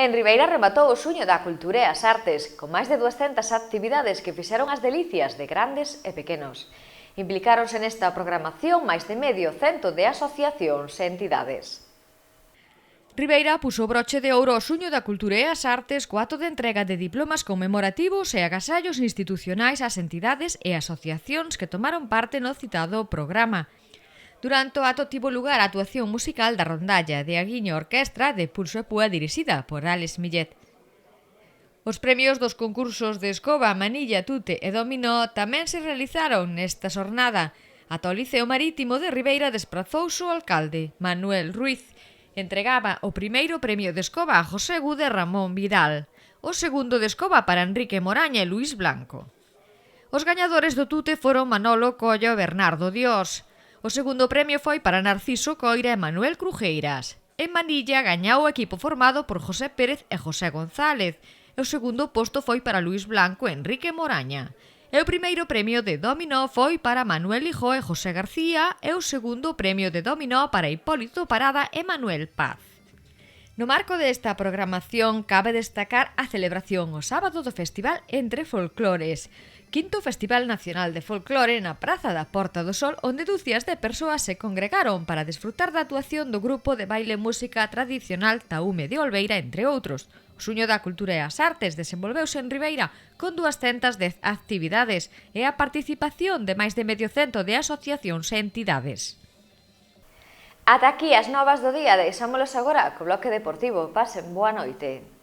En Ribeira rematou o suño da cultura e as artes, con máis de 200 actividades que fixeron as delicias de grandes e pequenos. Implicáronse nesta programación máis de medio cento de asociacións e entidades. Ribeira puxo o broche de ouro ao suño da cultura e as artes co acto de entrega de diplomas conmemorativos e agasallos institucionais ás entidades e asociacións que tomaron parte no citado programa. Durante o acto tivo lugar a actuación musical da rondalla de Aguiño Orquestra de Pulso e Púa dirixida por Alex Millet. Os premios dos concursos de escoba, manilla, tute e dominó tamén se realizaron nesta xornada. Ata o Liceo Marítimo de Ribeira desprazouse o alcalde, Manuel Ruiz. Entregaba o primeiro premio de escoba a José Gude Ramón Vidal, o segundo de escoba para Enrique Moraña e Luís Blanco. Os gañadores do tute foron Manolo Collo e Bernardo Dios. O segundo premio foi para Narciso Coira e Manuel Crujeiras. En manilla gañou o equipo formado por José Pérez e José González. E o segundo posto foi para Luís Blanco e Enrique Moraña. E o primeiro premio de dominó foi para Manuel Lijó e José García e o segundo premio de dominó para Hipólito Parada e Manuel Paz. No marco desta programación cabe destacar a celebración o sábado do Festival Entre Folclores, quinto Festival Nacional de Folclore na Praza da Porta do Sol, onde dúcias de persoas se congregaron para desfrutar da actuación do grupo de baile música tradicional Taúme de Olveira, entre outros. O suño da cultura e as artes desenvolveuse en Ribeira con 210 actividades e a participación de máis de medio cento de asociacións e entidades. Ata aquí as novas do día, deixámolos agora co bloque deportivo. Pasen boa noite.